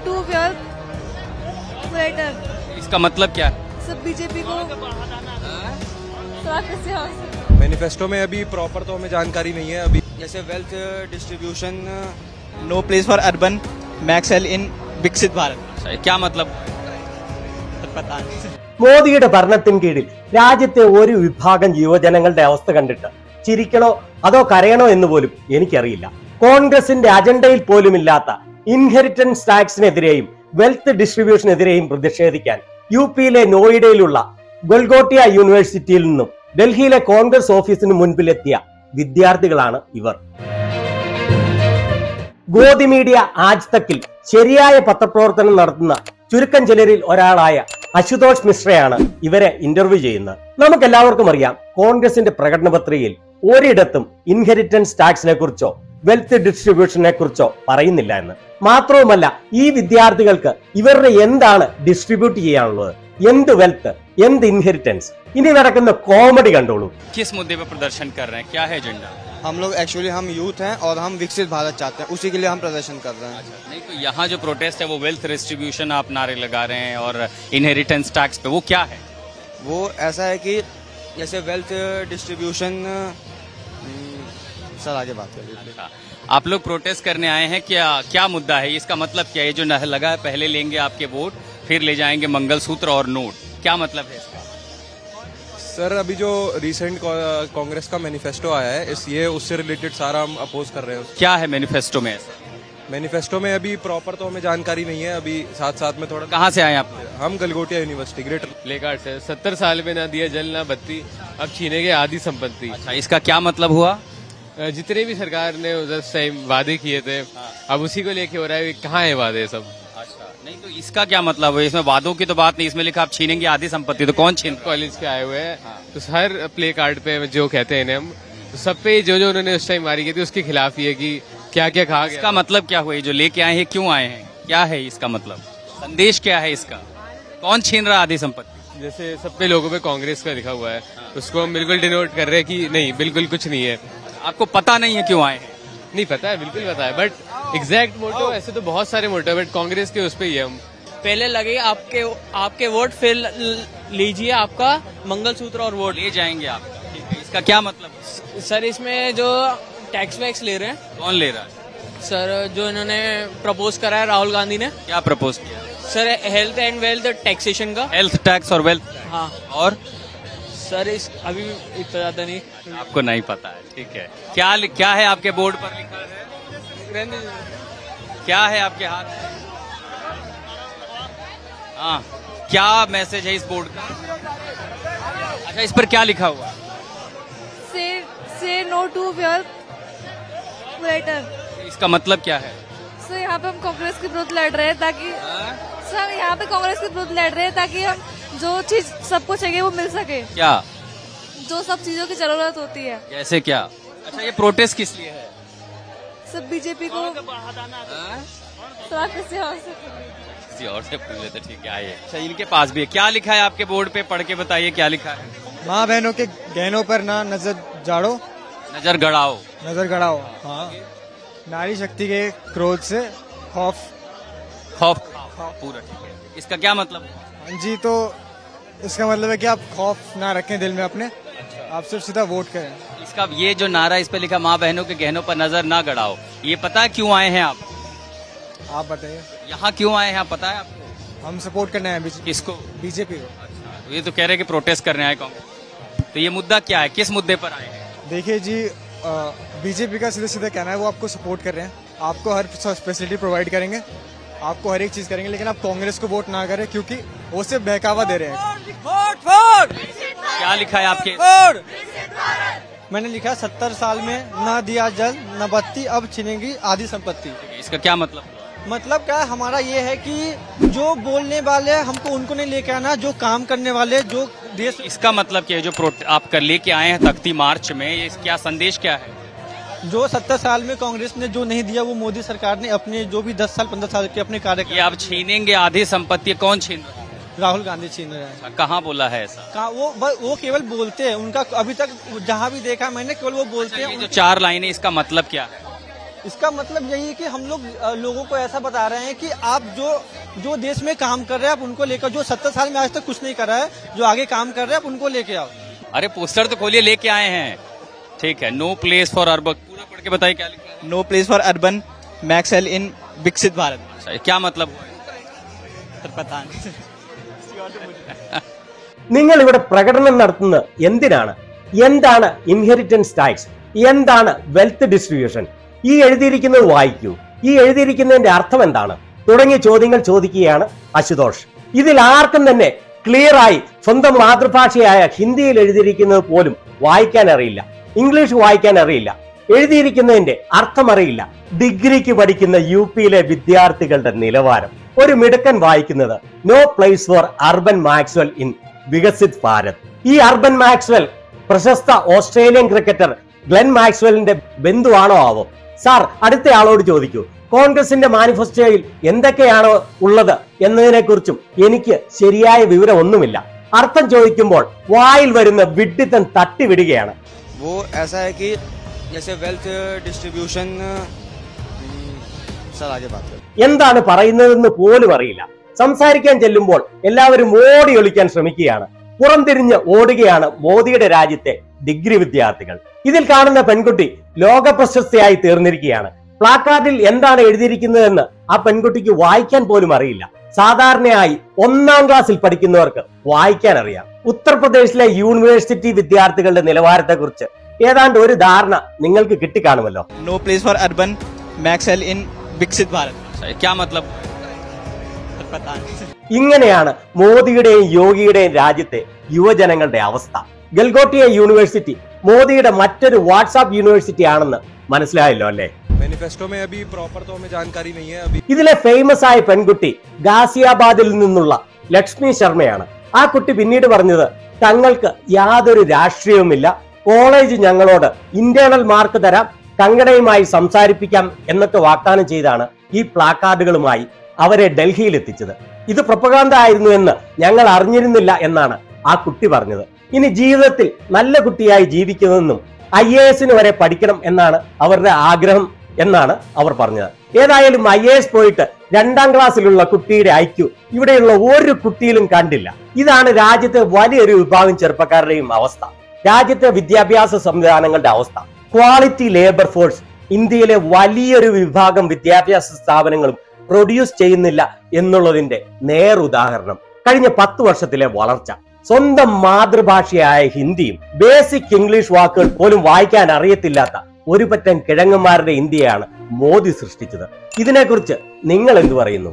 To wealth creator. इसका मतलब क्या है? सब बीजेपी को मैनिफेस्टो में अभी प्रॉपर तो हमें जानकारी नहीं है अभी। जैसे wealth distribution, no place for urban, मैक्सेल इन विकसित भारत। क्या मतलब? पता नहीं। മോദിയുടെ ഭരണത്തിന് കീഴിൽ രാജ്യത്തെ ഒരു വിഭാഗം യുവജനങ്ങളുടെ അവസ്ഥ കണ്ടിട്ട് ചിരിക്കണോ അതോ കരയണോ എന്ന് പോലും എനിക്കറിയില്ല. കോൺഗ്രസിന്റെ അജണ്ടയിൽ പോലുമില്ലാത്ത ഇൻഹെറിറ്റൻസ് ടാക്സിനെതിരെയും വെൽത്ത് ഡിസ്ട്രിബ്യൂഷനെതിരെയും പ്രതിഷേധിക്കാൻ യുപിയിലെ നോയിഡയിലുള്ള ഗൊൽഗോട്ടിയ യൂണിവേഴ്സിറ്റിയിൽ നിന്നും ഡൽഹിയിലെ കോൺഗ്രസ് ഓഫീസിന് മുൻപിലെത്തിയ വിദ്യാർത്ഥികളാണ് ഇവർ. ഗോദി മീഡിയ ആജ് തക്കിൽ ശരിയായ പത്രപ്രവർത്തനം നടത്തുന്ന ചുരുക്കം ചിലരിൽ ഒരാളായ അശുതോഷ് മിശ്രയാണ് ഇവരെ ഇന്റർവ്യൂ ചെയ്യുന്നത്. നമുക്കെല്ലാവർക്കും അറിയാം, കോൺഗ്രസിന്റെ പ്രകടന പത്രികയിൽ ഒരിടത്തും ഇൻഹെറിറ്റൻസ് ടാക്സിനെ കുറിച്ചോ വെൽത്ത് ഡിസ്ട്രിബ്യൂഷനെ കുറിച്ചോ പറയുന്നില്ല എന്ന്. മാത്രവുമല്ല, ഈ വിദ്യാർത്ഥികൾക്ക് ഇവരുടെ എന്താണ് ഡിസ്ട്രിബ്യൂട്ട് ചെയ്യാനുള്ളത്, എന്ത് വെൽത്ത്, എന്ത് ഇൻഹെറിറ്റൻസ്? ഇനി നടക്കുന്ന കോമഡി കണ്ടോളൂ. किस मुद्दे पर प्रदर्शन कर रहे हैं? क्या है एजेंडा? हम लोग एक्चुअली हम यूथ हैं और हम विकसित भारत चाहते हैं, उसी के लिए हम प्रदर्शन कर रहे हैं। नहीं तो यहाँ जो प्रोटेस्ट है वो वेल्थ डिस्ट्रीब्यूशन आप नारे लगा रहे हैं और इनहेरिटेंस टैक्स पे, वो क्या है? वो ऐसा है कि जैसे वेल्थ डिस्ट्रीब्यूशन, सर आगे बात करिए। आप लोग प्रोटेस्ट करने आए हैं, क्या क्या मुद्दा है? इसका मतलब क्या है? ये जो लगा है पहले लेंगे आपके वोट, फिर ले जाएंगे मंगलसूत्र और नोट, क्या मतलब है इसका? सर अभी जो रिसेंट कांग्रेस का मैनिफेस्टो आया है ये उससे रिलेटेड सारा हम अपोज कर रहे हैं। क्या है मैनिफेस्टो में ऐसा? मैनिफेस्टो में अभी प्रॉपर तो हमें जानकारी नहीं है अभी, साथ साथ में थोड़ा। कहाँ से आए आप? हम Galgotia university greater play card से 70 साल में ना दिया जल ना बत्ती, अब छीनेंगे आधी संपत्ति। अच्छा, इसका क्या मतलब हुआ? जितने भी सरकार ने उस टाइम वादे किए थे, अब उसी को लेके हो रहा है, कहाँ है वादे सब? अच्छा, नहीं तो इसका क्या मतलब है? इसमें वादों की तो बात नहीं, इसमें लिखा आप छीनेंगे आधी संपत्ति, तो कौन छीन? कॉलेज के आए हुए हैं, तो हर प्ले कार्ड पे जो कहते हैं इन्हें हम, तो सब पे जो जो उन्होंने उस टाइम मारी की थी उसके खिलाफ ये कि क्या क्या कहा गया। इसका मतलब क्या हुआ? ये जो लेके आए हैं क्यों आए हैं, क्या है इसका मतलब? संदेश क्या है इसका? कौन छीन रहा आधी संपत्ति? जैसे सब पे लोगों पे कांग्रेस का लिखा हुआ है, उसको हम बिल्कुल डिनोट कर रहे हैं कि नहीं, बिल्कुल कुछ नहीं है। आपको पता नहीं है क्यों आए हैं? नहीं पता है, बिल्कुल पता है, बट एग्जैक्ट मोटो ऐसे तो बहुत सारे मोटो है, बट कांग्रेस के उस पे ही है हम। पहले लगे आपके वोट, फिर लीजिए आपका मंगलसूत्र और वोट। ले जाएंगे आप, ठीक है। इसका क्या मतलब? सर इसमें जो टैक्स वैक्स ले रहे हैं, कौन ले रहा है? सर जो इन्होंने प्रपोज करा है राहुल गांधी ने। क्या प्रपोज किया? Sir health and wealth taxation का। हेल्थ टैक्स और वेल्थ? हाँ। और सर इस अभी इतना ज्यादा नहीं, आपको नहीं पता है, ठीक है। क्या है आपके बोर्ड पर लिखा है? क्या है आपके हाथ में? हाँ, क्या मैसेज है इस बोर्ड का? अच्छा, इस पर क्या लिखा हुआ? से नो टू वेल्थ क्रिएटर। इसका मतलब क्या है? सर यहाँ पे हम कांग्रेस के विरुद्ध लड़ रहे हैं ताकि सर यहाँ पे कांग्रेस के विरुद्ध लड़ रहे हैं ताकि हम जो चीज सबको चाहिए वो मिल सके, क्या जो सब चीजों की जरूरत होती है। जैसे क्या? अच्छा, ये प्रोटेस्ट किस लिए है? सब बीजेपी को किसी और से पूछ लेते, ठीक है। आइए, अच्छा इनके पास भी है। क्या लिखा है आपके बोर्ड पे? पढ़ के बताइए क्या लिखा है। माँ बहनों के गहनों पर ना नजर जाड़ो, नजर गड़ाओ। नजर गड़ाओ। हाँ, नारी शक्ति के क्रोध से खौफ पूरा, ठीक है। इसका क्या मतलब? जी, तो इसका मतलब है कि आप खौफ ना रखें दिल में अपने, आप सिर्फ सीधा वोट करें। इसका ये जो नारा इस पे लिखा, माँ बहनों के गहनों पर नजर ना गड़ाओ, ये पता है क्यों आए हैं आप? आप बताइए। यहाँ क्यों आए हैं, पता है आपको? हम सपोर्ट करने आए किसको? बीजेपी को। अच्छा, ये तो कह रहे हैं कि प्रोटेस्ट करने आए कांग्रेस, तो ये मुद्दा क्या है? किस मुद्दे पर आए हैं? देखिए जी, बीजेपी का सीधा सीधा कहना है वो आपको सपोर्ट कर रहे हैं, आपको हर फैसिलिटी प्रोवाइड करेंगे, आपको हर एक चीज करेंगे, लेकिन आप कांग्रेस को वोट ना करें क्योंकि वो सिर्फ बहकावा दे रहे हैं। क्या लिखा है आपके? मैंने लिखा 70 साल में ना दिया जल न बत्ती, अब छीनेगी आधी संपत्ति। इसका क्या मतलब? मतलब क्या है, हमारा ये है कि जो बोलने वाले हमको उनको नहीं लेके आना, जो काम करने वाले, जो देश। इसका मतलब क्या है जो आप कर लेके आए हैं तख्ती मार्च में, ये क्या संदेश क्या है? जो 70 साल में कांग्रेस ने जो नहीं दिया वो मोदी सरकार ने अपने जो भी 10 साल 15 साल के अपने कार्य ये आप छीनेंगे आधी संपत्ति, कौन छीन रहा है? राहुल गांधी छीन रहे हैं। कहाँ बोला है ऐसा? वो केवल बोलते हैं, उनका अभी तक जहाँ भी देखा मैंने केवल वो बोलते हैं। जो 4 लाइनें, इसका मतलब क्या है? इसका मतलब यही है कि हम लोग लोगों को ऐसा बता रहे हैं कि आप जो देश में काम कर रहे हैं आप उनको लेकर, जो 70 साल में आज तक कुछ नहीं करा है, जो आगे काम कर रहे हैं आप उनको लेके आओ। अरे पोस्टर तो खोलिए, लेके आए हैं। ठीक है, नो प्लेस फॉर अर्बन, पूरा पढ़ के बताइए क्या लिखा है। नो प्लेस फॉर अर्बन मैक्सेल इन विकसित भारत। अच्छा, क्या मतलब हुआ? पता नहीं। നിങ്ങൾ ഇവിടെ പ്രകടനം നടത്തുന്നത് എന്തിനാണ്? എന്താണ് ഇൻഹെറിറ്റൻസ് ടാക്സ്? എന്താണ് വെൽത്ത് ഡിസ്ട്രിബ്യൂഷൻ? ഈ എഴുതിയിരിക്കുന്നത് വായിക്കൂ. ഈ എഴുതിയിരിക്കുന്നതിന്റെ അർത്ഥം എന്താണ് തുടങ്ങിയ ചോദ്യങ്ങൾ ചോദിക്കുകയാണ് അശുതോഷ്. ഇതിൽ ആർക്കും തന്നെ ക്ലിയർ ആയി സ്വന്തം മാതൃഭാഷയായ ഹിന്ദിയിൽ എഴുതിയിരിക്കുന്നത് പോലും വായിക്കാൻ അറിയില്ല, ഇംഗ്ലീഷ് വായിക്കാൻ അറിയില്ല, എഴുതിയിരിക്കുന്നതിന്റെ അർത്ഥം അറിയില്ല. ഡിഗ്രിക്ക് പഠിക്കുന്ന യുപിയിലെ വിദ്യാർത്ഥികളുടെ നിലവാരം. ഒരു മിടുക്കൻ വായിക്കുന്നത് no place for urban Maxwell in Viksit Bharat. ഈ അർബൻ മാക്സ്വൽ പ്രശസ്ത ഓസ്ട്രേലിയൻ ക്രിക്കറ്റർ ഗ്ലെൻ മാക്സ്വലിന്റെ ബന്ധുവാണോ ആവോ? സാർ, അടുത്ത ആളോട് ചോദിക്കൂ, കോൺഗ്രസിന്റെ മാനിഫെസ്റ്റോയിൽ എന്തൊക്കെയാണോ ഉള്ളത് എന്നതിനെ കുറിച്ചും എനിക്ക് ശരിയായ വിവരം ഒന്നുമില്ല. അർത്ഥം ചോദിക്കുമ്പോൾ വായിൽ വരുന്ന വിഡ്ഢിത്തം തട്ടിവിടുകയാണ്. वो ऐसा है कि जैसे वेल्थ डिस्ट्रीब्यूशन सर आगे बात करें। എന്താണ് പറയുന്നതെന്ന് പോലും അറിയില്ല. സംസാരിക്കാൻ ചെല്ലുമ്പോൾ എല്ലാവരും ഓടി ഒളിക്കാൻ ശ്രമിക്കുകയാണ്. പുറംതിരിഞ്ഞ് ഓടുകയാണ് മോദിയുടെ രാജ്യത്തെ ഡിഗ്രി വിദ്യാർത്ഥികൾ. ഇതിൽ കാണുന്ന പെൺകുട്ടി ലോക പ്രശസ്തയായി തീർന്നിരിക്കുകയാണ്. പ്ലാക്കാർഡിൽ എന്താണ് എഴുതിയിരിക്കുന്നതെന്ന് ആ പെൺകുട്ടിക്ക് വായിക്കാൻ പോലും അറിയില്ല. സാധാരണയായി 1ാം ക്ലാസ്സിൽ പഠിക്കുന്നവർക്ക് വായിക്കാൻ അറിയാം. ഉത്തർപ്രദേശിലെ യൂണിവേഴ്സിറ്റി വിദ്യാർത്ഥികളുടെ നിലവാരത്തെ കുറിച്ച് ഏതാണ്ട് ഒരു ധാരണ നിങ്ങൾക്ക് കിട്ടിക്കാണുമല്ലോ. नो प्लेस फॉर अर्बन मैक्सेल इन विकसित भारत। क्या मतलब? पता नहीं। ഇങ്ങനെയാണ് മോദിയുടെയും യോഗിയുടെയും രാജ്യത്തെ യുവജനങ്ങളുടെ അവസ്ഥ. ഗൽഗോട്ടിയ യൂണിവേഴ്സിറ്റി മോദിയുടെ മറ്റൊരു വാട്സാപ്പ് യൂണിവേഴ്സിറ്റി ആണെന്ന് മനസ്സിലായല്ലോ അല്ലേ? मैनिफेस्टो में अभी प्रॉपर तो हमें जानकारी नहीं है अभी। ഇതിലെ ഫേമസ് ആയ പെൺകുട്ടി ഗാസിയാബാദിൽ നിന്നുള്ള ലക്ഷ്മി ശർമ്മയാണ്. ആ കുട്ടി പിന്നീട് പറഞ്ഞത് തങ്ങൾക്ക് യാതൊരു രാഷ്ട്രീയവുമില്ല, കോളേജ് ഞങ്ങളോട് ഇന്റേണൽ മാർക്ക് തരാം, കങ്കണയുമായി സംസാരിപ്പിക്കാം എന്നൊക്കെ വാഗ്ദാനം ചെയ്താണ് ഈ പ്ലാക്കാർഡുകളുമായി അവരെ ഡൽഹിയിൽ എത്തിച്ചത്. ഇത് പ്രൊപ്പഗാൻഡ ആയിരുന്നു എന്ന് ഞങ്ങൾ അറിഞ്ഞിരുന്നില്ല എന്നാണ് ആ കുട്ടി പറഞ്ഞത്. ഇനി ജീവിതത്തിൽ നല്ല കുട്ടിയായി ജീവിക്കുന്നതെന്നും IAS വരെ പഠിക്കണം എന്നാണ് അവരുടെ ആഗ്രഹം എന്നാണ് അവർ പറഞ്ഞത്. ഏതായാലും IAS പോയിട്ട് 2ാം ക്ലാസ്സിലുള്ള കുട്ടിയുടെ IQ ഇവിടെയുള്ള ഒരു കുട്ടിയിലും കണ്ടില്ല. ഇതാണ് രാജ്യത്തെ വലിയൊരു വിഭാഗം ചെറുപ്പക്കാരുടെയും അവസ്ഥ, രാജ്യത്തെ വിദ്യാഭ്യാസ സംവിധാനങ്ങളുടെ അവസ്ഥ. ക്വാളിറ്റി ലേബർ ഫോഴ്സ് ഇന്ത്യയിലെ വലിയൊരു വിഭാഗം വിദ്യാഭ്യാസ സ്ഥാപനങ്ങളും പ്രൊഡ്യൂസ് ചെയ്യുന്നില്ല എന്നുള്ളതിന്റെ നേരുദാഹരണം കഴിഞ്ഞ 10 വർഷത്തിലെ വളർച്ച. സ്വന്തം മാതൃഭാഷയായ ഹിന്ദിയും ബേസിക് ഇംഗ്ലീഷ് വാക്കുകൾ പോലും വായിക്കാൻ അറിയത്തില്ലാത്ത ഒരു പറ്റം കിഴങ്ങന്മാരുടെ ഇന്ത്യയാണ് മോദി സൃഷ്ടിച്ചത്. ഇതിനെക്കുറിച്ച് നിങ്ങൾ എന്തു പറയുന്നു?